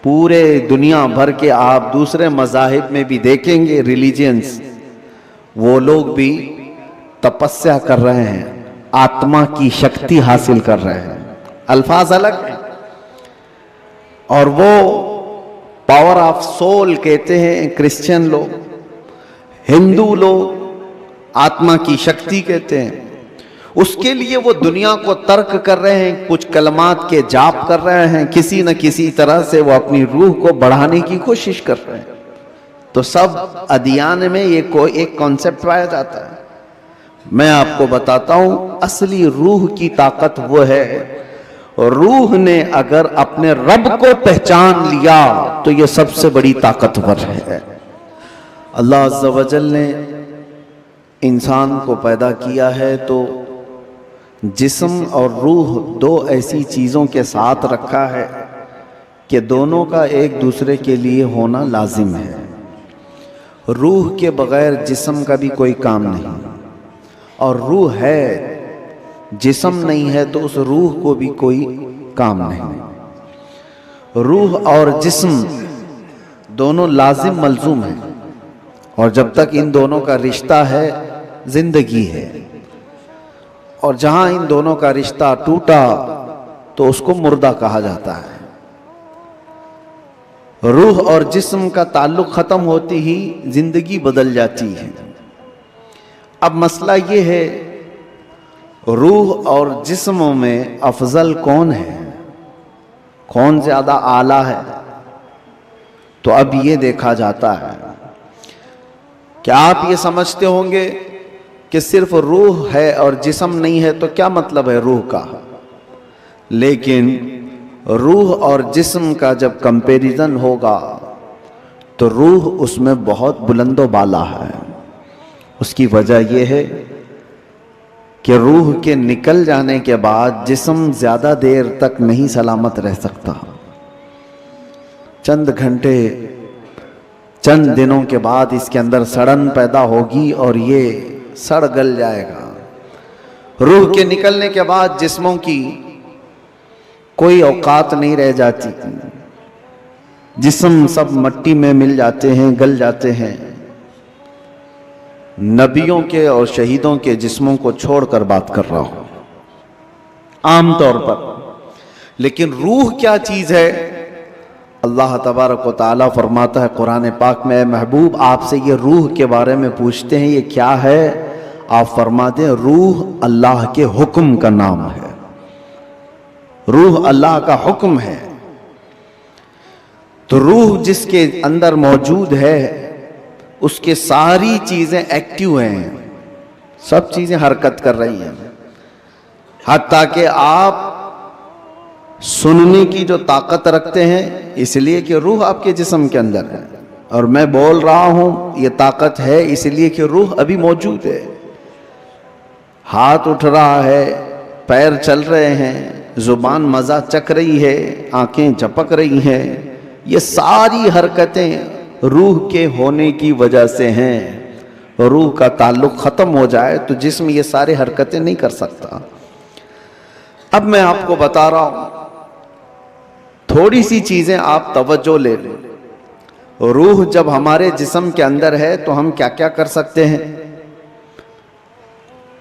پورے دنیا بھر کے آپ دوسرے مذاہب میں بھی دیکھیں گے ریلیجنز، وہ لوگ بھی تپسیا کر رہے ہیں، آتما کی شکتی حاصل کر رہے ہیں، الفاظ الگ ہیں، اور وہ پاور آف سول کہتے ہیں کرسچن لوگ، ہندو لوگ آتما کی شکتی کہتے ہیں۔ اس کے لیے وہ دنیا کو ترک کر رہے ہیں، کچھ کلمات کے جاپ کر رہے ہیں، کسی نہ کسی طرح سے وہ اپنی روح کو بڑھانے کی کوشش کر رہے ہیں۔ تو سب ادیان میں یہ ایک کانسیپٹ پایا جاتا ہے۔ میں آپ کو بتاتا ہوں اصلی روح کی طاقت وہ ہے، روح نے اگر اپنے رب کو پہچان لیا تو یہ سب سے بڑی طاقتور ہے۔ اللہ عز و جل نے انسان کو پیدا کیا ہے تو جسم اور روح دو ایسی چیزوں کے ساتھ رکھا ہے کہ دونوں کا ایک دوسرے کے لیے ہونا لازم ہے۔ روح کے بغیر جسم کا بھی کوئی کام نہیں، اور روح ہے، جسم نہیں ہے تو اس روح کو بھی کوئی کام نہیں۔ روح اور جسم دونوں لازم ملزوم ہیں، اور جب تک ان دونوں کا رشتہ ہے زندگی ہے، اور جہاں ان دونوں کا رشتہ ٹوٹا تو اس کو مردہ کہا جاتا ہے۔ روح اور جسم کا تعلق ختم ہوتی ہی زندگی بدل جاتی ہے۔ اب مسئلہ یہ ہے روح اور جسم میں افضل کون ہے، کون زیادہ اعلیٰ ہے؟ تو اب یہ دیکھا جاتا ہے کہ آپ یہ سمجھتے ہوں گے کہ صرف روح ہے اور جسم نہیں ہے، تو کیا مطلب ہے روح کا؟ لیکن روح اور جسم کا جب کمپیریزن ہوگا تو روح اس میں بہت بلند و بالا ہے۔ اس کی وجہ یہ ہے کہ روح کے نکل جانے کے بعد جسم زیادہ دیر تک نہیں سلامت رہ سکتا، چند گھنٹے چند دنوں کے بعد اس کے اندر سڑن پیدا ہوگی اور یہ سڑ گل جائے گا۔ روح کے نکلنے کے بعد جسموں کی کوئی اوقات نہیں رہ جاتی، جسم سب مٹی میں مل جاتے ہیں، گل جاتے ہیں۔ نبیوں کے اور شہیدوں کے جسموں کو چھوڑ کر بات کر رہا ہوں عام طور پر۔ لیکن روح کیا چیز ہے؟ اللہ تبارک و تعالیٰ فرماتا ہے قرآن پاک میں، اے محبوب آپ سے یہ روح کے بارے میں پوچھتے ہیں یہ کیا ہے؟ آپ فرما دیں روح اللہ کے حکم کا نام ہے، روح اللہ کا حکم ہے۔ تو روح جس کے اندر موجود ہے اس کے ساری چیزیں ایکٹیو ہیں، سب چیزیں حرکت کر رہی ہیں، حتیٰ کہ آپ سننے کی جو طاقت رکھتے ہیں اس لیے کہ روح آپ کے جسم کے اندر ہے، اور میں بول رہا ہوں یہ طاقت ہے اس لیے کہ روح ابھی موجود ہے۔ ہاتھ اٹھ رہا ہے، پیر چل رہے ہیں، زبان مزہ چکھ رہی ہے، آنکھیں جھپک رہی ہیں، یہ ساری حرکتیں روح کے ہونے کی وجہ سے ہیں۔ روح کا تعلق ختم ہو جائے تو جسم یہ سارے حرکتیں نہیں کر سکتا۔ اب میں آپ کو بتا رہا ہوں تھوڑی سی چیزیں آپ توجہ لے لیں۔ روح جب ہمارے جسم کے اندر ہے تو ہم کیا کیا کر سکتے ہیں،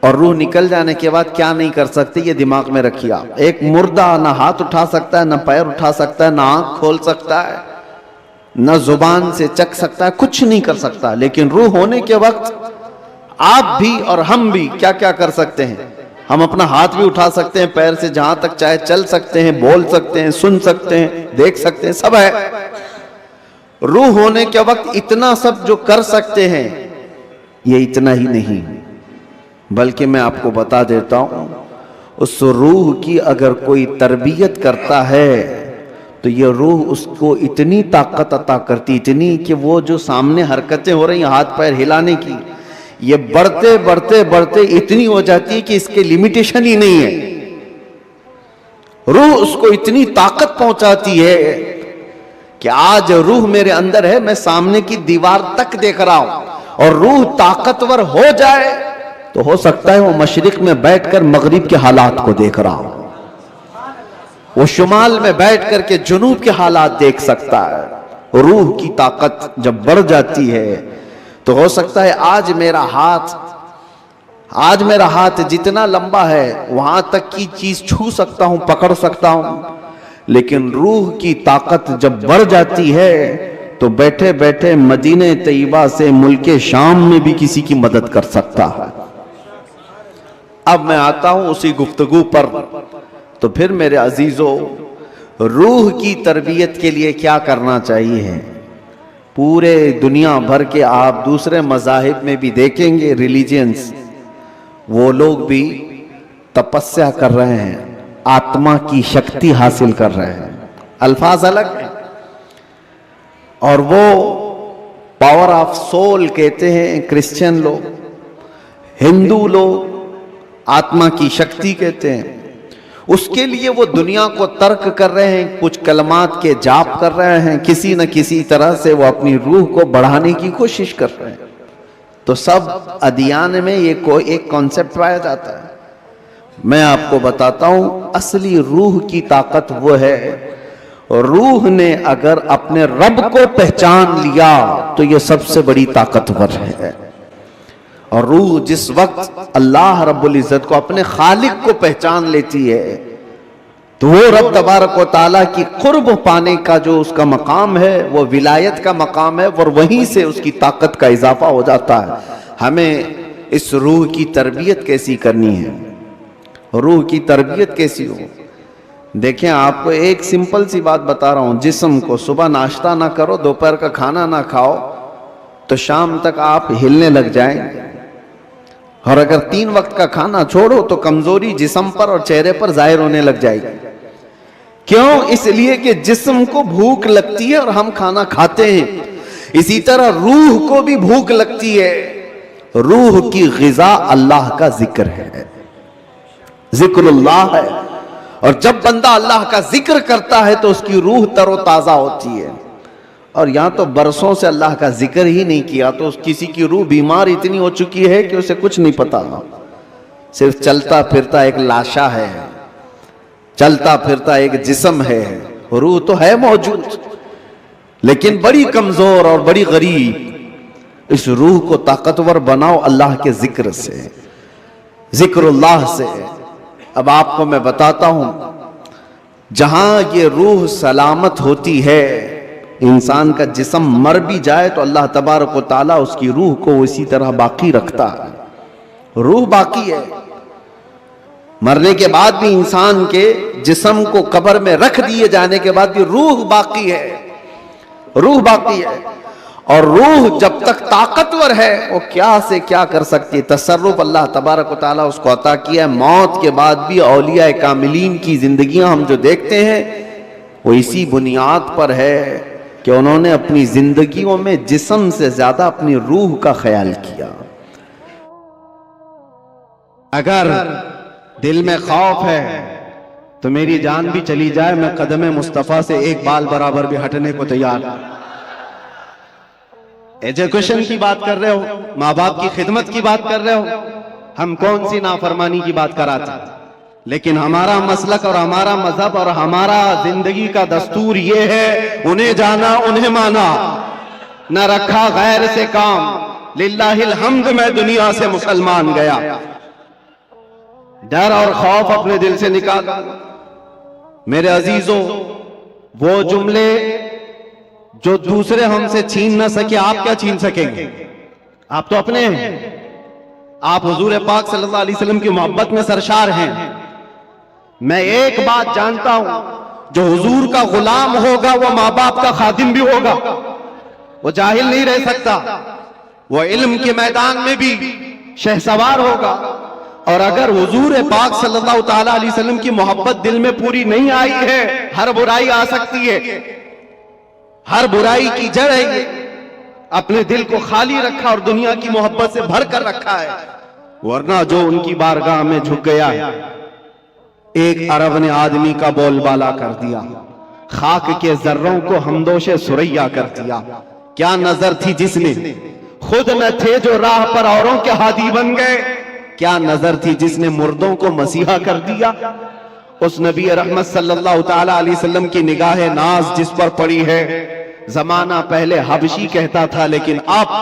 اور روح نکل جانے کے بعد کیا نہیں کر سکتے، یہ دماغ میں رکھیے آپ۔ ایک مردہ نہ ہاتھ اٹھا سکتا ہے، نہ پیر اٹھا سکتا ہے، نہ آنکھ کھول سکتا ہے، نہ زبان سے چکھ سکتا ہے، کچھ نہیں کر سکتا۔ لیکن روح ہونے کے وقت آپ بھی اور ہم بھی کیا کیا کر سکتے ہیں؟ ہم اپنا ہاتھ بھی اٹھا سکتے ہیں، پیر سے جہاں تک چاہے چل سکتے ہیں، بول سکتے ہیں، سن سکتے ہیں، دیکھ سکتے ہیں، سب ہے۔ روح ہونے کے وقت اتنا سب جو کر سکتے ہیں، یہ اتنا ہی نہیں بلکہ میں آپ کو بتا دیتا ہوں اس روح کی اگر کوئی تربیت کرتا ہے تو یہ روح اس کو اتنی طاقت عطا کرتی، اتنی کہ وہ جو سامنے حرکتیں ہو رہی ہیں ہاتھ پیر ہلانے کی، یہ بڑھتے بڑھتے بڑھتے اتنی ہو جاتی ہے کہ اس کے لیمیٹیشن ہی نہیں ہے۔ روح اس کو اتنی طاقت پہنچاتی ہے کہ آج روح میرے اندر ہے، میں سامنے کی دیوار تک دیکھ رہا ہوں، اور روح طاقتور ہو جائے تو ہو سکتا ہے وہ مشرق میں بیٹھ کر مغرب کے حالات کو دیکھ رہا ہوں۔ وہ شمال میں بیٹھ کر کے جنوب کے حالات دیکھ سکتا ہے۔ روح کی طاقت جب بڑھ جاتی ہے تو ہو سکتا ہے آج میرا ہاتھ جتنا لمبا ہے وہاں تک کی چیز چھو سکتا ہوں، پکڑ سکتا ہوں، لیکن روح کی طاقت جب بڑھ جاتی ہے تو بیٹھے بیٹھے مدینہ طیبہ سے ملک شام میں بھی کسی کی مدد کر سکتا ہے۔ اب میں آتا ہوں اسی گفتگو پر، تو پھر میرے عزیزو، روح کی تربیت کے لیے کیا کرنا چاہیے؟ پورے دنیا بھر کے آپ دوسرے مذاہب میں بھی دیکھیں گے، ریلیجنز، وہ لوگ بھی تپسیا کر رہے ہیں، آتما کی شکتی حاصل کر رہے ہیں، الفاظ الگ ہیں، اور وہ پاور آف سول کہتے ہیں کرسچن لوگ، ہندو لوگ آتما کی شکتی کہتے ہیں۔ اس کے لیے وہ دنیا کو ترک کر رہے ہیں، کچھ کلمات کے جاپ کر رہے ہیں، کسی نہ کسی طرح سے وہ اپنی روح کو بڑھانے کی کوشش کر رہے ہیں۔ تو سب ادیان میں یہ کوئی ایک کانسیپٹ پایا جاتا ہے۔ میں آپ کو بتاتا ہوں اصلی روح کی طاقت وہ ہے، روح نے اگر اپنے رب کو پہچان لیا تو یہ سب سے بڑی طاقتور ہے۔ اور روح جس وقت اللہ رب العزت کو، اپنے خالق کو پہچان لیتی ہے تو وہ رب تبارک و تعالیٰ کی قرب پانے کا جو اس کا مقام ہے وہ ولایت کا مقام ہے، اور وہیں سے اس کی طاقت کا اضافہ ہو جاتا ہے۔ ہمیں اس روح کی تربیت کیسی کرنی ہے؟ روح کی تربیت کیسی ہو؟ دیکھیں، آپ کو ایک سمپل سی بات بتا رہا ہوں، جسم کو صبح ناشتہ نہ کرو، دوپہر کا کھانا نہ کھاؤ تو شام تک آپ ہلنے لگ جائیں، اور اگر 3 وقت کا کھانا چھوڑو تو کمزوری جسم پر اور چہرے پر ظاہر ہونے لگ جائے گی۔ کیوں؟ اس لیے کہ جسم کو بھوک لگتی ہے اور ہم کھانا کھاتے ہیں، اسی طرح روح کو بھی بھوک لگتی ہے۔ روح کی غذا اللہ کا ذکر ہے، ذکر اللہ ہے، اور جب بندہ اللہ کا ذکر کرتا ہے تو اس کی روح تر و تازہ ہوتی ہے۔ اور یہاں تو برسوں سے اللہ کا ذکر ہی نہیں کیا تو کسی کی روح بیمار اتنی ہو چکی ہے کہ اسے کچھ نہیں پتا، صرف چلتا پھرتا ایک لاشا ہے، چلتا پھرتا ایک جسم ہے، روح تو ہے موجود لیکن بڑی کمزور اور بڑی غریب۔ اس روح کو طاقتور بناؤ اللہ کے ذکر سے، ذکر اللہ سے۔ اب آپ کو میں بتاتا ہوں، جہاں یہ روح سلامت ہوتی ہے، انسان کا جسم مر بھی جائے تو اللہ تبارک و تعالیٰ اس کی روح کو اسی طرح باقی رکھتا ہے۔ روح باقی ہے، مرنے کے بعد بھی انسان کے جسم کو قبر میں رکھ دیے جانے کے بعد بھی روح باقی ہے، روح باقی ہے۔ اور روح جب تک طاقتور ہے وہ کیا سے کیا کر سکتی ہے، تصرف اللہ تبارک و تعالیٰ اس کو عطا کیا ہے۔ موت کے بعد بھی اولیاء کاملین کی زندگیاں ہم جو دیکھتے ہیں وہ اسی بنیاد پر ہے کہ انہوں نے اپنی زندگیوں میں جسم سے زیادہ اپنی روح کا خیال کیا۔ اگر دل میں خوف ہے تو میری جان بھی چلی جائے، میں قدم مصطفیٰ سے ایک بال برابر بھی ہٹنے کو تیار۔ ایجوکیشن کی بات کر رہے ہو، ماں باپ کی خدمت کی بات کر رہے ہو، ہم کون سی نافرمانی کی بات کراتے ہیں؟ لیکن ہمارا مسلک اور ہمارا مذہب اور ہمارا زندگی کا دستور یہ ہے، انہیں جانا انہیں مانا، نہ رکھا غیر سے کام۔ للہ الحمد میں دنیا سے مسلمان گیا، ڈر اور خوف اپنے دل سے نکال۔ میرے عزیزوں، وہ جملے جو دوسرے ہم سے چھین نہ سکے، آپ کیا چھین سکیں گے؟ آپ تو اپنے ہیں، آپ حضور پاک صلی اللہ علیہ وسلم کی محبت میں سرشار ہیں۔ میں ایک بات جانتا ہوں، جو حضور کا غلام ہوگا وہ ماں باپ کا خادم بھی ہوگا، وہ جاہل نہیں رہ سکتا، وہ علم کے میدان میں بھی شہسوار ہوگا۔ اور اگر حضور پاک صلی اللہ تعالیٰ علیہ وسلم کی محبت دل میں پوری نہیں آئی ہے، ہر برائی آ سکتی ہے، ہر برائی کی جڑ ہے یہ۔ اپنے دل کو خالی رکھا اور دنیا کی محبت سے بھر کر رکھا ہے، ورنہ جو ان کی بارگاہ میں جھک گیا، ایک عرب نے آدمی کا بول بالا کر دیا، خاک کے ذروں کو ہمدوش سریا کر دیا۔ کیا نظر تھی جس نے، خود نہ تھے جو راہ پر اوروں کے ہادی بن گئے، کیا نظر تھی جس نے مردوں کو مسیحا کر دیا۔ اس نبی رحمت صلی اللہ تعالی علیہ وسلم کی نگاہ ناز جس پر پڑی ہے. زمانہ پہلے حبشی کہتا تھا لیکن اب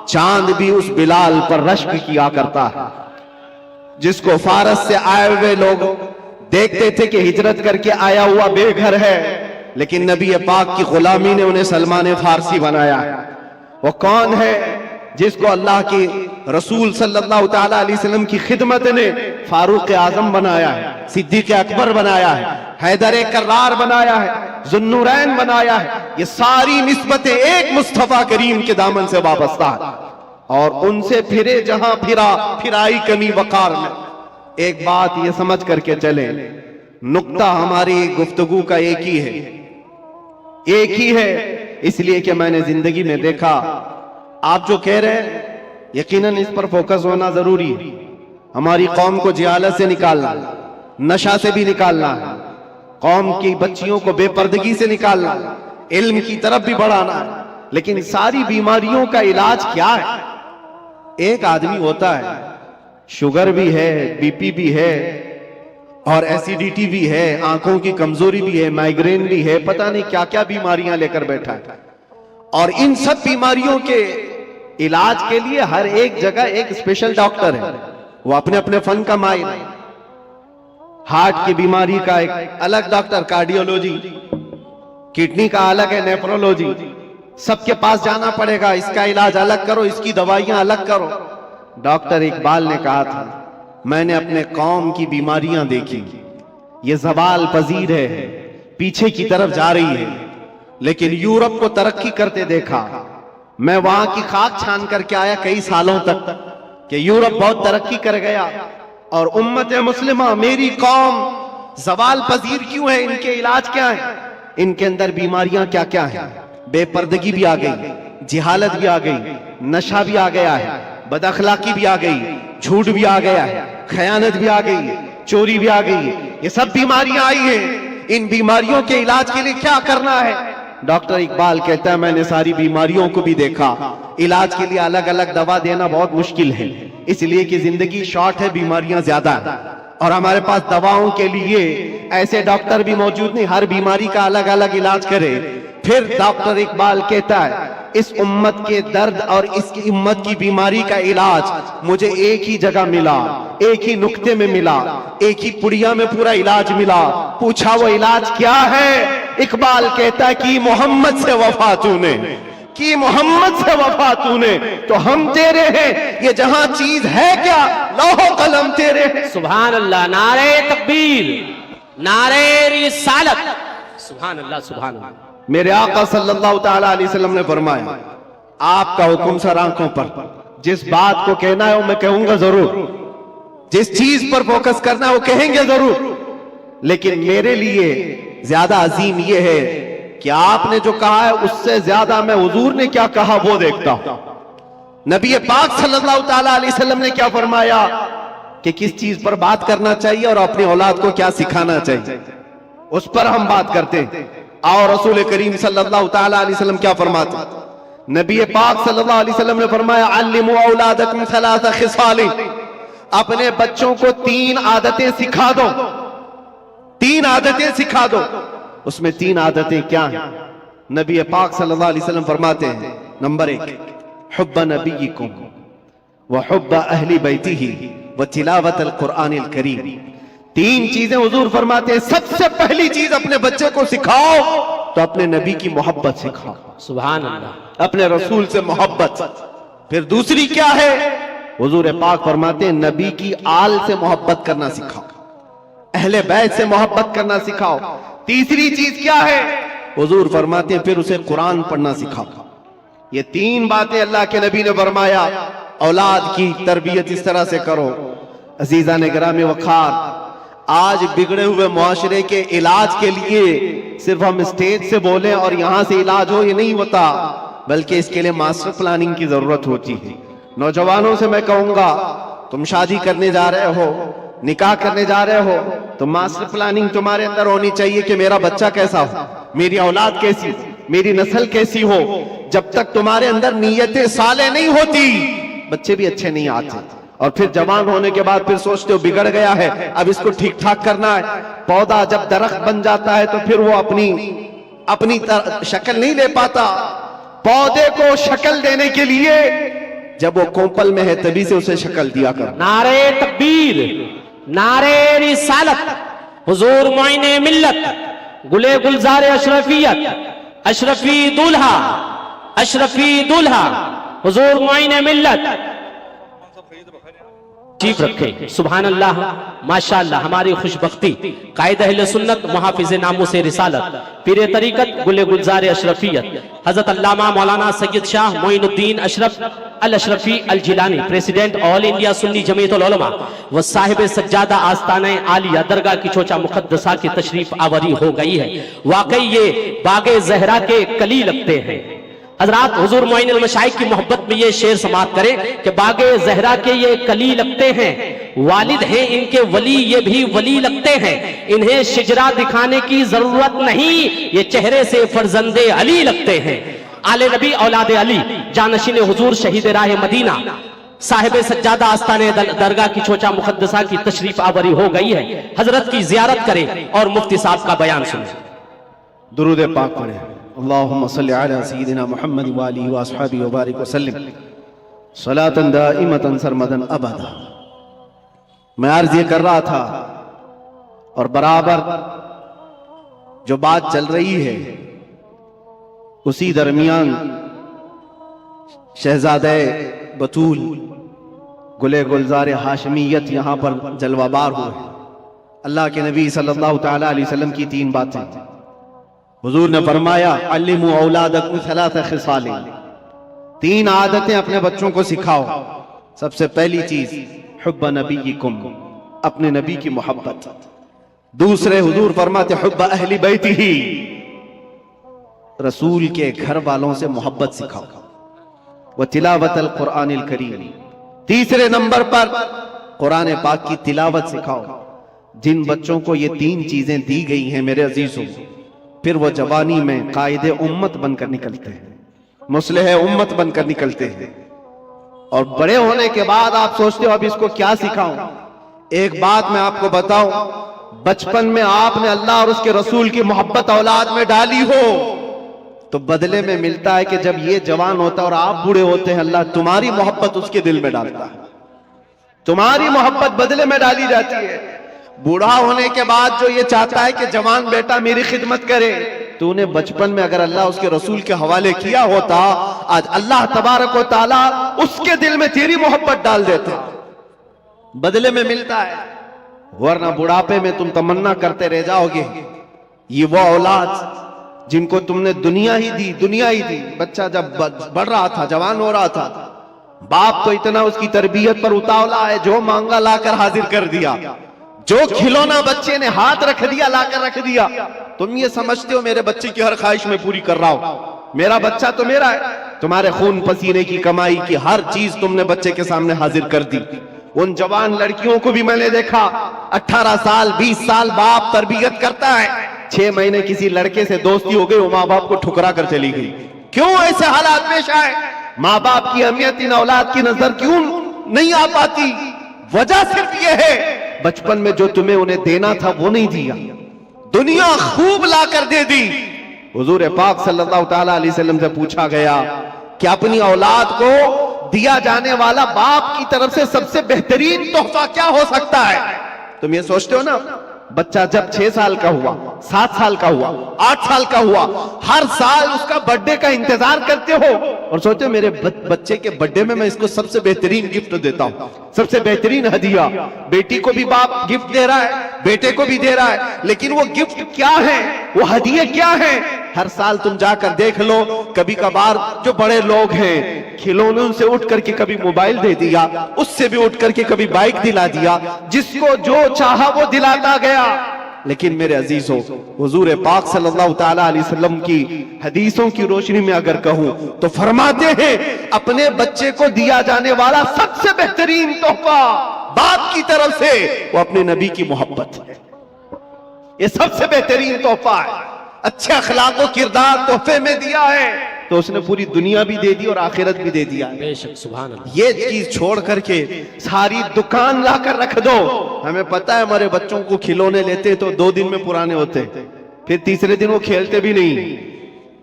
چاند بھی اس بلال پر رشک کیا کرتا ہے. جس کو فارس سے آئے ہوئے لوگ دیکھتے تھے کہ ہجرت کر کے آیا ہوا بے گھر ہے، لیکن نبی پاک کی غلامی نے انہیں سلمان فارسی بنایا ہے. وہ کون ہے؟ جس کو اللہ کی رسول صلی اللہ تعالی علیہ وسلم کی خدمت نے فاروق اعظم بنایا ہے، صدیق اکبر بنایا ہے، حیدر کرار بنایا ہے، ذوالنورین بنایا ہے. یہ ساری نسبتیں ایک مصطفیٰ کریم کے دامن سے وابستہ ہیں، اور ان سے پھرے جہاں پھرائی کمی وقار میں. ایک بات یہ سمجھ کر کے چلیں، نقطہ ہماری گفتگو کا ایک ہی ہے، اس لیے کہ میں نے زندگی میں دیکھا. آپ جو کہہ رہے ہیں یقیناً اس پر فوکس ہونا ضروری ہے. ہماری قوم کو جہالت سے نکالنا، نشہ سے بھی نکالنا ہے، قوم کی بچیوں کو بے پردگی سے نکالنا، علم کی طرف بھی بڑھانا ہے. لیکن ساری بیماریوں کا علاج کیا ہے؟ ایک آدمی ہوتا ہے شوگر بھی ہے، بی پی بھی ہے، اور ایسیڈیٹی بھی ہے، آنکھوں کی کمزوری بھی ہے، مائیگرین بھی ہے، پتہ نہیں کیا کیا بیماریاں لے کر بیٹھا ہے. اور ان سب بیماریوں کے علاج کے لیے ہر ایک جگہ ایک اسپیشل ڈاکٹر ہے، وہ اپنے اپنے فن کا ماہر ہے. ہارٹ کی بیماری کا ایک الگ ڈاکٹر، کارڈیولوجی، کڈنی کا الگ ہے، نیفرولوجی. سب کے پاس جانا پڑے گا، اس کا علاج الگ کرو، اس کی دوائیاں الگ کرو. ڈاکٹر اقبال نے کہا تھا میں نے اپنے قوم کی بیماریاں دیکھی، یہ زوال پذیر ہے، پیچھے کی طرف جا رہی ہے. لیکن یورپ کو ترقی کرتے دیکھا. میں وہاں کی خاک چھان کر کے آیا کئی سالوں تک کہ یورپ بہت ترقی کر گیا، اور امت مسلمہ میری قوم زوال پذیر کیوں ہے؟ ان کے علاج کیا ہے؟ ان کے اندر بیماریاں کیا کیا ہیں؟ بے پردگی بھی آ گئی، جہالت بھی آ گئی، نشہ بھی آ گیا ہے، بد اخلاقی بھی آ گئی، جھوٹ بھی آ گیا ہے، خیانت بھی آ گئی ہے، چوری بھی آ گئی ہے. یہ سب بیماریاں آئی ہیں. ان بیماریوں کے علاج کے لیے کیا کرنا ہے؟ ڈاکٹر اقبال کہتا ہے میں نے ساری بیماریوں کو بھی دیکھا. علاج کے لیے الگ الگ دوا دینا بہت مشکل ہے، اس لیے کہ زندگی شارٹ ہے، بیماریاں زیادہ ہیں، اور ہمارے پاس دواؤں کے لیے ایسے ڈاکٹر بھی موجود نہیں ہر بیماری کا الگ الگ علاج کرے. پھر ڈاکٹر اقبال کہتا ہے اس امت کے درد اور اس کی امت کی بیماری کا علاج مجھے ایک ہی جگہ ملا، ایک ہی نقطے میں ملا، ایک ہی پڑیا میں پورا علاج ملا. پوچھا وہ علاج کیا ہے؟ اقبال کہتا ہے کہ محمد سے وفا تو نے، کہ محمد سے وفا تو نے، تو ہم تیرے ہیں. یہ جہاں چیز ہے کیا؟ لوح و قلم تیرے ہیں. سبحان اللہ، نعرہ تکبیر، نعرہ رسالت، سبحان اللہ سبحان اللہ. میرے آقا صلی اللہ تعالی علیہ وسلم نے فرمایا آپ کا حکم سر آنکھوں پر، جس بات کو کہنا ہے وہ میں کہوں گا ضرور، جس چیز پر فوکس کرنا ہے وہ کہیں گے ضرور. لیکن میرے لیے زیادہ عظیم یہ ہے کہ آپ نے جو کہا ہے اس سے زیادہ میں حضور نے کیا کہا وہ دیکھتا ہوں. نبی پاک صلی اللہ تعالی علیہ وسلم نے کیا فرمایا کہ کس چیز پر بات کرنا چاہیے اور اپنی اولاد کو کیا سکھانا چاہیے، اس پر ہم بات کرتے ہیں. اور رسول کریم صلی اللہ تعالی علیہ وسلم کیا فرماتے ہیں؟ نبی پاک صلی اللہ علیہ وسلم نے فرمایا علموا اولادکم ثلاث خصال، اپنے بچوں کو 3 عادتیں سکھا دو، 3 عادتیں سکھا دو. اس میں 3 عادتیں کیا ہیں؟ نبی پاک صلی اللہ علیہ وسلم فرماتے ہیں نمبر 1 حب نبیکم وحب اہل بیتہ وتلاوت القرآن الکریم. 3 چیزیں حضور فرماتے ہیں سب سے پہلی چیز اپنے بچے کو سکھاؤ تو اپنے نبی کی محبت سکھاؤ، سبحان اللہ، اپنے رسول سے محبت. پھر دوسری کیا ہے؟ حضور پاک فرماتے ہیں نبی کی آل سے محبت کرنا سکھاؤ، اہل بیت سے محبت کرنا سکھاؤ. تیسری چیز کیا ہے؟ حضور فرماتے ہیں پھر اسے قرآن پڑھنا سکھاؤ. یہ 3 باتیں اللہ کے نبی نے فرمایا اولاد کی تربیت اس طرح سے کرو. عزیزان گرامی وقار، آج بگڑے ہوئے معاشرے کے علاج کے لیے صرف ہم اسٹیج سے بولیں اور یہاں سے علاج ہو یہ نہیں ہوتا، بلکہ اس کے لیے ماسٹر پلاننگ کی ضرورت ہوتی ہے. نوجوانوں سے میں کہوں گا تم شادی کرنے جا رہے ہو، نکاح کرنے جا رہے ہو تو ماسٹر پلاننگ تمہارے اندر ہونی چاہیے کہ میرا بچہ کیسا ہو، میری اولاد کیسی، میری نسل کیسی ہو. جب تک تمہارے اندر نیت صالح نہیں ہوتی بچے بھی اچھے نہیں آتے. اور پھر جوان ہونے کے بعد پھر سوچتے ہو بگڑ گیا ہے، اب اس کو ٹھیک ٹھاک کرنا ہے۔ پودا جب درخت بن جاتا ہے تو پھر وہ اپنی شکل نہیں لے پاتا۔ پودے کو شکل دینے کے لیے جب وہ کوپل میں ہے تبھی سے اسے شکل دیا کر۔ نعرے تکبیر، نعرے رسالت، حضور معین ملت، گلے گلزار اشرفیت، اشرفی دولہا، اشرفی دولہا، حضور معین ملت چیف رکھے۔ سبحان اللہ، ماشاءاللہ، ہماری خوش بختی، قائد اہل سنت، محافظ ناموس رسالت، پیر طریقت، گل گلزار اشرفیت، حضرت علامہ مولانا سید شاہ معین الدین اشرف الاشرفی الجیلانی، پریزیڈنٹ آل انڈیا سنی جمعیت العلماء و صاحب سجادہ آستانہ عالیہ درگاہ کی چوچا مقدسہ کی تشریف آوری ہو گئی ہے۔ واقعی یہ باغ زہرا کے کلی لگتے ہیں۔ حضرات، حضور معین المشائخ کی محبت میں یہ شعر سماعت کریں کہ باغ زہرا کے یہ کلی لگتے ہیں، والد ہیں ان کے ولی، یہ بھی ولی لگتے ہیں، انہیں شجرہ دکھانے کی ضرورت نہیں، یہ چہرے سے فرزند علی لگتے ہیں۔ آل نبی اولاد علی، جانشین حضور شہید راہ مدینہ، صاحب سجادہ آستانہ درگاہ کی چوچا مقدسہ کی تشریف آوری ہو گئی ہے۔ حضرت کی زیارت کریں اور مفتی صاحب کا بیان سنیں۔ درود پاک پڑھیں۔ اللہم صلی علی سیدنا محمد وآلہ وآصحابہ وبارک وسلم صلاۃ دائمۃ سرمدا ابدا۔ میں عرض یہ کر رہا تھا اور برابر جو بات چل رہی ہے اسی درمیان شہزادہ بطول گلے گلزار ہاشمیت یہاں پر جلوہ بار ہوئے۔ اللہ کے نبی صلی اللہ تعالی علیہ وسلم کی 3 باتیں حضور نے فرمایا، علموا اولادکم 3 خصال، 3 عادتیں اپنے بچوں کو سکھاؤ۔ سب سے پہلی چیز حب نبیکم، اپنے نبی کی محبت۔ دوسرے حضور فرماتے حب اہل بیتہ، رسول کے گھر والوں سے محبت سکھاؤ۔ وتلاوت القرآن الکریم، تیسرے نمبر پر قرآن پاک کی تلاوت سکھاؤ۔ جن بچوں کو یہ 3 چیزیں دی گئی ہیں میرے عزیزوں، پھر وہ جوانی میں قائد امت بن کر نکلتے ہیں، مصلح امت بن کر نکلتے ہیں۔ اور بڑے ہونے کے بعد آپ سوچتے ہو اب اس کو کیا سکھاؤں۔ ایک بات میں آپ کو بتاؤں، بچپن میں آپ نے اللہ اور اس کے رسول کی محبت اولاد میں ڈالی ہو تو بدلے میں ملتا ہے کہ جب یہ جوان ہوتا ہے اور آپ بوڑھے ہوتے ہیں، اللہ تمہاری محبت اس کے دل میں ڈالتا ہے، تمہاری محبت بدلے میں ڈالی جاتی ہے۔ بوڑھا ہونے کے بعد جو یہ چاہتا ہے کہ جوان بیٹا میری خدمت کرے، تو انہیں بچپن میں اگر اللہ اس کے رسول کے حوالے کیا ہوتا، آج اللہ تبارک و تعالی اس کے دل میں تیری محبت ڈال دیتا، بدلے میں ملتا ہے۔ ورنہ بڑھاپے میں تم تمنا کرتے رہ جاؤ گے۔ یہ وہ اولاد جن کو تم نے دنیا ہی دی۔ بچہ جب بڑھ رہا تھا، جوان ہو رہا تھا، باپ تو اتنا اس کی تربیت پر اتاولا ہے، جو مانگا لا کر حاضر کر دیا، جو کھلونا بچے نے ہاتھ رکھ دیا لا کر رکھ دیا۔ تم یہ سمجھتے ہو میرے بچے کی ہر خواہش میں پوری کر رہا ہوں، میرا بچہ تو میرا ہے۔ تمہارے خون پسینے کی کمائی کی ہر چیز تم نے بچے کے سامنے حاضر کر دی۔ ان جوان لڑکیوں کو بھی میں نے دیکھا، 18 سال 20 سال باپ تربیت کرتا ہے، 6 مہینے کسی لڑکے سے دوستی ہو گئی، وہ ماں باپ کو ٹھکرا کر چلی گئی۔ کیوں ایسے حالات پیش آئے؟ ماں باپ کی اہمیت ان اولاد کی نظر کیوں نہیں آ پاتی؟ وجہ صرف یہ ہے بچپن میں جو تمہیں انہیں دینا تھا وہ نہیں دیا، دنیا خوب لا کر دے دی۔ حضور پاک صلی اللہ تعالی علیہ وسلم سے پوچھا گیا کہ اپنی اولاد کو دیا جانے والا باپ کی طرف سے سب سے بہترین تحفہ کیا ہو سکتا ہے؟ تم یہ سوچتے ہو نا، بچہ جب 6 سال کا ہوا، 7 سال کا ہوا، 8 سال کا ہوا، ہر سال اس کا برتھ ڈے کا انتظار کرتے ہو اور سوچتے ہو میرے بچے کے برتھ ڈے میں اس کو سب سے بہترین گفٹ دیتا ہوں، سب سے بہترین ہدیہ۔ بیٹی کو بھی باپ گفٹ دے رہا ہے، بیٹے کو بھی دے رہا ہے، لیکن وہ گفٹ کیا ہے، وہ ہدیے کیا ہیں؟ ہر سال تم جا کر دیکھ لو، کبھی کبھار جو بڑے لوگ ہیں کھلونوں سے اٹھ کر کے کبھی موبائل دے دیا، اس سے بھی اٹھ کر کے کبھی بائک دلا دیا، جس کو جو چاہا وہ دلاتا گیا۔ لیکن میرے عزیزوں، حضور پاک صلی اللہ تعالی علیہ وسلم کی حدیثوں کی روشنی میں اگر کہوں تو فرماتے ہیں اپنے بچے کو دیا جانے والا سب سے بہترین تحفہ باپ کی طرف سے وہ اپنے نبی کی محبت ہے۔ یہ سب سے بہترین تحفہ ہے۔ اچھے اخلاق و کردار تحفے میں دیا ہے تو اس نے پوری دنیا بھی دے دی اور آخرت بھی دے دیا. بے شک سبحان اللہ. یہ چیز چھوڑ کر کے ساری دکان لا کر رکھ دو. ہمیں پتا ہے ہمارے بچوں کو کھلونے لیتے تو 2 دن میں پرانے ہوتے, پھر تیسرے دن وہ کھیلتے بھی نہیں.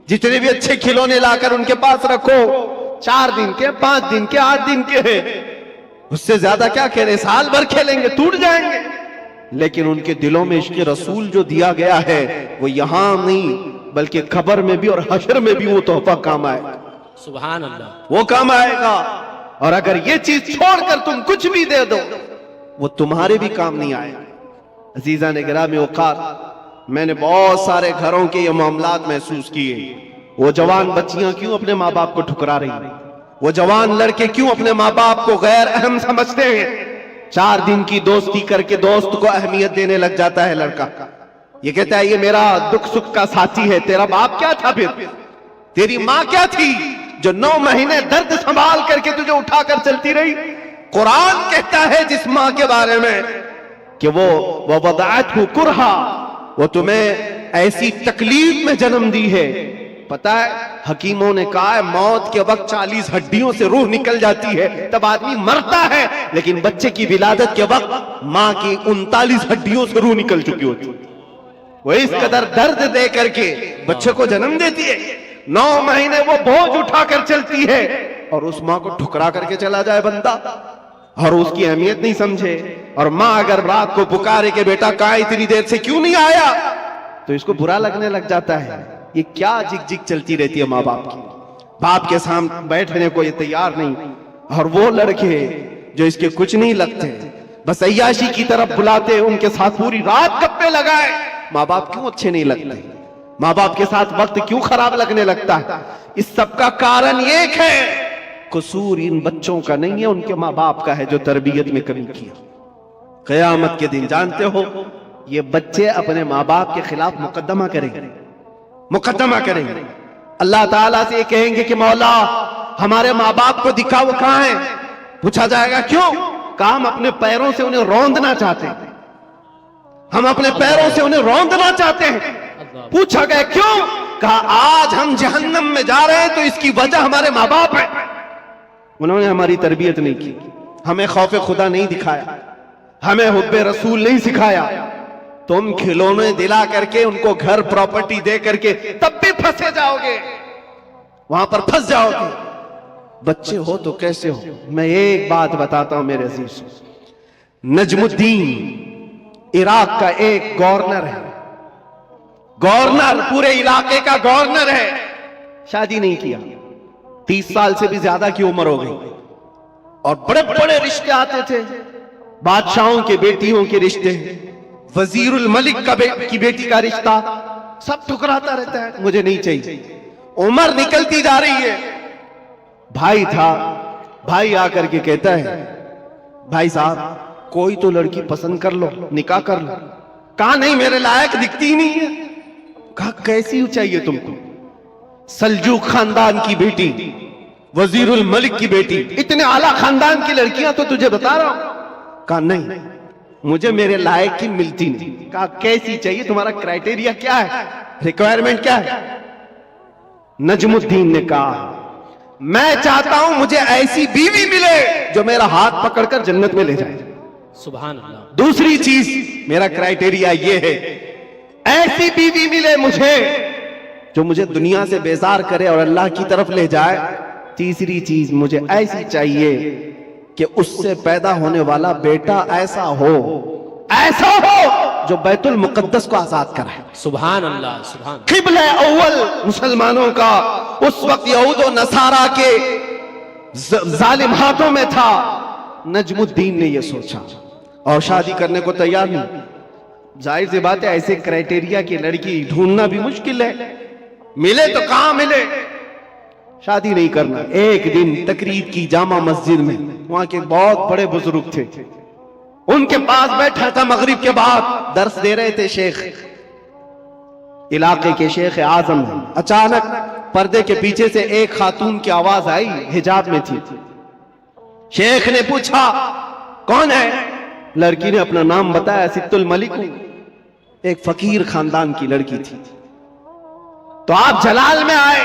جتنے بھی اچھے کھلونے لا کر ان کے پاس رکھو, 4 دن کے, 5 دن کے, 8 دن کے ہیں, اس سے زیادہ کیا کھیلیں, سال بھر کھیلیں گے ٹوٹ جائیں گے. لیکن ان کے دلوں میں عشق رسول جو دیا گیا ہے وہ یہاں نہیں بلکہ قبر میں بھی اور حشر میں بھی وہ تحفہ کام آئے گا. سبحان اللہ. وہ کام آئے گا. اور اگر یہ چیز چھوڑ کر تم کچھ بھی دے دو وہ تمہارے بھی کام نہیں آئے. عزیزان گرامی اوقات, میں نے بہت سارے گھروں کے یہ معاملات محسوس کیے. وہ جوان بچیاں کیوں اپنے ماں باپ کو ٹھکرا رہی ہیں, وہ جوان لڑکے کیوں اپنے ماں باپ کو غیر اہم سمجھتے ہیں. 4 دن کی دوستی کر کے دوست کو اہمیت دینے لگ جاتا ہے لڑکا. یہ کہتا ہے یہ میرا دکھ سکھ کا ساتھی ہے. تیرا باپ کیا تھا, پھر تیری ماں کیا تھی جو 9 مہینے درد سنبھال کر کے تجھے اٹھا کر چلتی رہی. قرآن کہتا ہے جس ماں کے بارے میں کہ وہ وَوَضَعَتْهُ كُرْهًا, وہ تمہیں ایسی تکلیف میں جنم دی ہے. پتا ہے حکیموں نے کہا ہے موت کے وقت 40 ہڈیوں سے روح نکل جاتی ہے تب آدمی مرتا ہے, لیکن بچے کی ولادت کے وقت ماں کی 39 ہڈیوں سے روح نکل چکی ہوتی. وہ اس قدر درد دے کر کے بچے کو جنم دیتی ہے. 9 مہینے وہ بوجھ اٹھا کر چلتی ہے اور اس ماں کو ٹھکرا کر کے چلا جائے بندہ اور اس کی اہمیت نہیں سمجھے. اور ماں اگر رات کو پکارے کہ بیٹا کہاں اتنی دیر سے کیوں نہیں آیا, تو اس کو برا لگنے لگ جاتا ہے. یہ کیا جگ جگ چلتی رہتی ہے ماں باپ کی. باپ کے سامنے بیٹھنے کو یہ تیار نہیں. اور وہ لڑکے جو اس کے کچھ نہیں لگتے, بس عیاشی کی طرف بلاتے, ان کے ساتھ پوری رات گپے لگائے. ماں باپ کیوں اچھے نہیں لگتے, ماں باپ کے ساتھ وقت کیوں خراب لگنے لگتا ہے. اس سب کا کارن ایک ہے, قصور ان بچوں کا نہیں ہے, ان کے ماں باپ کا ہے جو تربیت میں کمی کیا. قیامت کے دن جانتے ہو یہ بچے اپنے ماں باپ کے خلاف مقدمہ کریں گے, مقدمہ کریں گے. اللہ تعالیٰ سے یہ کہیں گے کہ مولا ہمارے ماں باپ کو دکھا, وہ کہاں ہیں. پوچھا جائے گا کیوں, کہا ہم اپنے پیروں سے انہیں روندنا چاہتے ہیں, ہم اپنے پیروں سے انہیں روندنا چاہتے ہیں. پوچھا گیا کیوں, کہا آج ہم جہنم میں جا رہے ہیں تو اس کی وجہ ہمارے ماں باپ ہیں. انہوں نے ہماری تربیت نہیں کی, ہمیں خوف خدا نہیں دکھایا, ہمیں حب رسول نہیں سکھایا. تم کھلونے دلا کر کے ان کو گھر پراپرٹی دے کر کے تب بھی پھنسے جاؤ گے, وہاں پر پھنس جاؤ گے. بچے ہو تو کیسے ہو. میں ایک بات بتاتا ہوں میرے عزیز, نجم الدین عراق کا ایک گورنر ہے, گورنر پورے علاقے کا گورنر ہے. شادی نہیں کیا, 30 سال سے بھی زیادہ کی عمر ہو گئی, اور بڑے بڑے رشتے آتے تھے, بادشاہوں کے بیٹیوں کے رشتے, وزیر الملک کی بیٹی کا رشتہ, سب ٹھکراتا رہتا ہے, مجھے نہیں چاہیے. عمر نکلتی جا رہی ہے. بھائی تھا, بھائی آ کر کے کہتا ہے بھائی صاحب کوئی تو لڑکی پسند کر لو, نکاح کر لو. کہا نہیں میرے لائق دکھتی ہی نہیں ہے. کہا کیسی چاہیے تم کو. سلجوق خاندان کی بیٹی, وزیر الملک کی بیٹی, اتنے اعلیٰ خاندان کی لڑکیاں تو تجھے بتا رہا ہوں. کہا نہیں مجھے میرے لائق کی ملتی نہیں. کہا کیسی چاہیے, تمہارا کرائٹیریا کیا ہے, ریکوائرمنٹ کیا ہے. نجم الدین نے کہا میں چاہتا ہوں مجھے ایسی بیوی ملے جو میرا ہاتھ پکڑ کر جنت میں لے جائے. سبحان اللہ. دوسری چیز میرا کرائٹیریا یہ ہے, ایسی بیوی ملے مجھے جو مجھے دنیا سے بیزار کرے اور اللہ کی طرف لے جائے. تیسری چیز مجھے ایسی چاہیے کہ اس سے پیدا ہونے والا بیٹا ایسا ہو جو بیت المقدس کو آزاد کرائے. سبحان اللہ. سبحان اللہ. قبلہ اول مسلمانوں کا اس وقت یہود و نصارہ کے ظالم ہاتھوں میں تھا. نجم الدین نے یہ سوچا اور شادی کرنے کو تیار نہیں. ظاہر سی بات ہے ایسے کرائٹیریا کی لڑکی ڈھونڈنا بھی مشکل ہے, ملے تو کہاں ملے. شادی نہیں کرنا. ایک دن تقریر کی جامع مسجد میں, وہاں کے بہت بڑے بزرگ تھے, ان کے پاس بیٹھا تھا, مغرب کے بعد درس دے رہے تھے شیخ, علاقے کے شیخ اعظم. اچانک پردے کے پیچھے سے ایک خاتون کی آواز آئی, حجاب میں تھی. شیخ نے پوچھا کون ہے. لڑکی نے اپنا نام بتایا, ست الملک, ایک فقیر خاندان کی لڑکی تھی. تو آپ جلال میں آئے,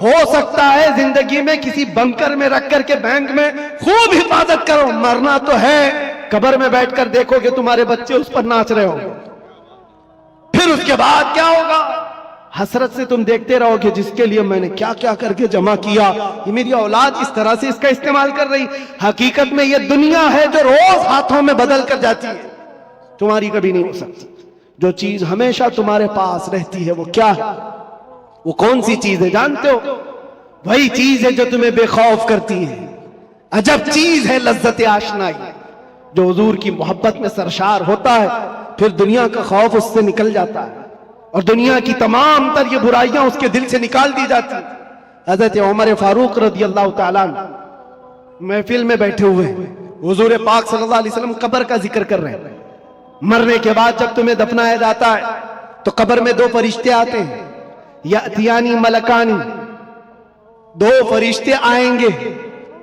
ہو سکتا ہے زندگی میں کسی بنکر میں رکھ کر کے بینک میں خوب حفاظت کرو، مرنا تو ہے، قبر میں بیٹھ کر دیکھو کہ تمہارے بچے اس پر ناچ رہے ہو، پھر اس کے بعد کیا ہوگا؟ حسرت سے تم دیکھتے رہو کہ جس کے لیے میں نے کیا کیا کر کے جمع کیا، یہ میری اولاد اس طرح سے اس کا استعمال کر رہی۔ حقیقت میں یہ دنیا ہے جو روز ہاتھوں میں بدل کر جاتی ہے، تمہاری کبھی نہیں ہو سکتی۔ جو چیز ہمیشہ تمہارے پاس رہتی ہے وہ کیا ہے؟ وہ کون سی چیز ہے جانتے ہو؟ وہی چیز ہے جو تمہیں بے خوف کرتی ہے۔ عجب چیز ہے لذت آشنائی، جو حضور کی محبت میں سرشار ہوتا ہے پھر دنیا کا خوف اس سے نکل جاتا ہے، اور دنیا کی تمام تر یہ برائیاں اس کے دل سے نکال دی جاتی ہیں۔ حضرت عمر فاروق رضی اللہ تعالیٰ عنہ محفل میں بیٹھے ہوئے ہیں، حضور پاک صلی اللہ علیہ وسلم قبر کا ذکر کر رہے ہیں۔ مرنے کے بعد جب تمہیں دفنایا جاتا ہے تو قبر میں دو فرشتے آتے ہیں، یاتیانی ملکانی، دو فرشتے آئیں گے،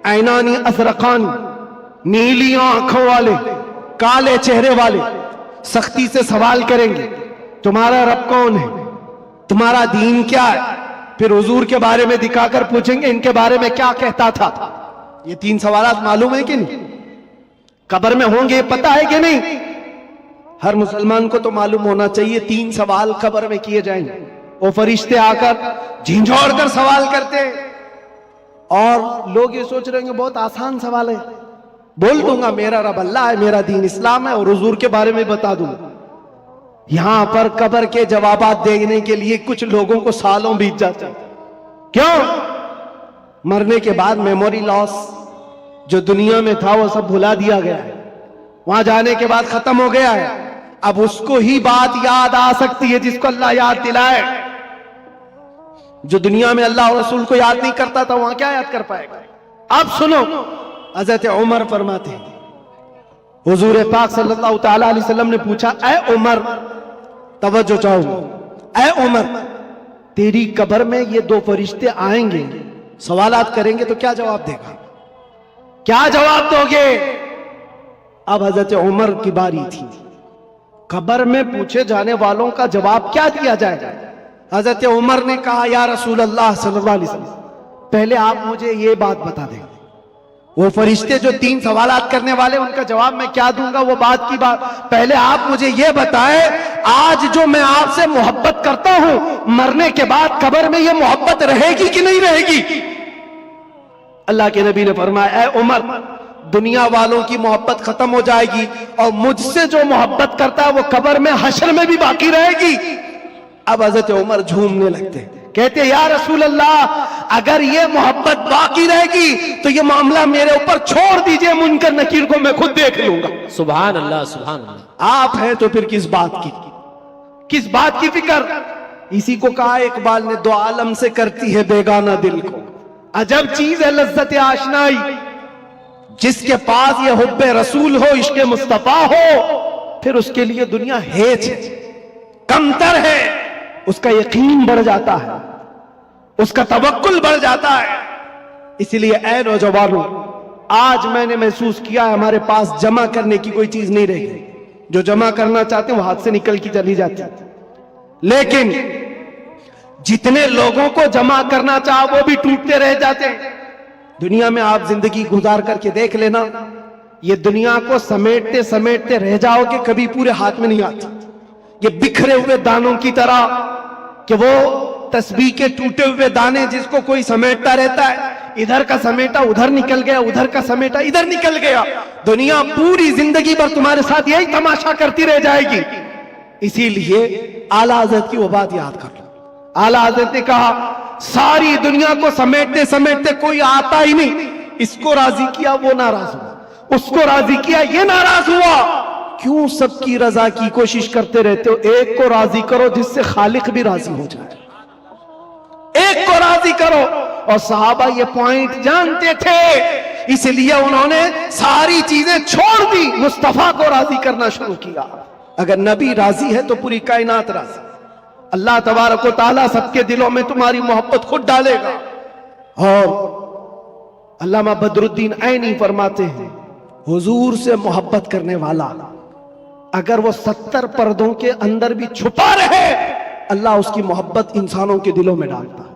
عینانی ازرقانی، نیلی آنکھوں والے، کالے چہرے والے، سختی سے سوال کریں گے تمہارا رب کون ہے، تمہارا دین کیا ہے؟ پھر حضور کے بارے میں دکھا کر پوچھیں گے ان کے بارے میں کیا کہتا تھا۔ یہ تین سوالات معلوم ہے کہ نہیں؟ قبر میں ہوں گے، پتہ ہے کہ نہیں؟ ہر مسلمان کو تو معلوم ہونا چاہیے تین سوال قبر میں کیے جائیں گے۔ وہ فرشتے آ کر جھنجھوڑ کر سوال کرتے، اور لوگ یہ سوچ رہے ہیں کہ بہت آسان سوال ہے، بول دوں گا میرا رب اللہ ہے، میرا دین اسلام ہے، اور حضور کے بارے میں بتا دوں گا۔ یہاں پر قبر کے جوابات دینے کے لیے کچھ لوگوں کو سالوں بیت جاتے ہیں۔ کیوں؟ مرنے کے بعد میموری لاس جو دنیا میں تھا وہ سب بھلا دیا گیا ہے، وہاں جانے کے بعد ختم ہو گیا ہے۔ اب اس کو ہی بات یاد آ سکتی ہے جس کو اللہ یاد دلائے۔ جو دنیا میں اللہ اور رسول کو یاد نہیں کرتا تھا وہاں کیا یاد کر پائے گا؟ اب سنو، حضرت عمر فرماتے ہیں حضور پاک صلی اللہ تعالیٰ علیہ وسلم نے پوچھا، اے عمر، توجہ چاہو، اے عمر، تیری قبر میں یہ دو فرشتے آئیں گے، سوالات کریں گے تو کیا جواب دے گا؟ کیا جواب دو گے؟ اب حضرت عمر کی باری تھی، قبر میں پوچھے جانے والوں کا جواب کیا دیا جائے گا؟ حضرت عمر نے کہا، یا رسول اللہ صلی اللہ علیہ وسلم، پہلے آپ مجھے یہ بات بتا دیں، وہ فرشتے جو تین سوالات کرنے والے ان کا جواب میں کیا دوں گا وہ بات کی بات، پہلے آپ مجھے یہ بتائیں، آج جو میں آپ سے محبت کرتا ہوں مرنے کے بعد قبر میں یہ محبت رہے گی کہ نہیں رہے گی؟ اللہ کے نبی نے فرمایا، اے عمر، دنیا والوں کی محبت ختم ہو جائے گی، اور مجھ سے جو محبت کرتا ہے وہ قبر میں حشر میں بھی باقی رہے گی۔ اب حضرت عمر جھومنے لگتے، کہتے یا رسول اللہ، اگر یہ محبت باقی رہے گی تو یہ معاملہ میرے اوپر چھوڑ دیجئے، منکر نکیر کو میں خود دیکھ لوں گا۔ سبحان اللہ، سبحان اللہ۔ آپ ہیں تو پھر کس بات کی فکر؟ اسی کو کہا اقبال نے، دو عالم سے کرتی ہے بیگانہ دل کو، عجب چیز ہے لذت آشنائی، جس کے پاس یہ حب رسول ہو، عشق مصطفیٰ ہو، پھر اس کے لیے دنیا ہیچ ہے، کمتر ہے، اس کا یقین بڑھ جاتا ہے، اس کا توکل بڑھ جاتا ہے۔ اسی لیے اے نوجوانوں، آج میں نے محسوس کیا ہے ہمارے پاس جمع کرنے کی کوئی چیز نہیں رہی، جو جمع کرنا چاہتے ہیں وہ ہاتھ سے نکل کی چلی جاتی ہے، لیکن جتنے لوگوں کو جمع کرنا چاہا وہ بھی ٹوٹتے رہ جاتے ہیں۔ دنیا میں آپ زندگی گزار کر کے دیکھ لینا، یہ دنیا کو سمیٹتے سمیٹتے رہ جاؤ کہ کبھی پورے ہاتھ میں نہیں آتی، یہ بکھرے ہوئے دانوں کی طرح، کہ وہ تسبیح کے ٹوٹے ہوئے دانے جس کو کوئی سمیٹتا رہتا ہے، ادھر کا سمیٹا ادھر نکل گیا، ادھر کا سمیٹا ادھر نکل گیا، دنیا پوری زندگی بھر تمہارے ساتھ یہی تماشا کرتی رہ جائے گی۔ اسی لیے اعلیٰ حضرت کی وہ بات یاد کر لو، اعلیٰ حضرت نے کہا ساری دنیا کو سمیٹتے سمیٹتے کوئی آتا ہی نہیں، اس کو راضی کیا وہ ناراض ہوا، اس کو راضی کیا یہ ناراض ہوا، کیوں سب کی رضا کی کوشش کرتے رہتے ہو؟ ایک کو راضی کرو جس سے خالق بھی راضی ہو جائے، ایک کو راضی کرو۔ اور صحابہ یہ پوائنٹ جانتے تھے، اس لیے انہوں نے ساری چیزیں چھوڑ دی، مصطفیٰ کو راضی کرنا شروع کیا۔ اگر نبی راضی ہے تو پوری کائنات راضی، اللہ تبارک و تعالیٰ سب کے دلوں میں تمہاری محبت خود ڈالے گا۔ اور علامہ بدر الدین عینی فرماتے ہیں، حضور سے محبت کرنے والا اگر وہ 70 پردوں کے اندر بھی چھپا رہے، اللہ اس کی محبت انسانوں کے دلوں میں ڈالتا ہے۔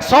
100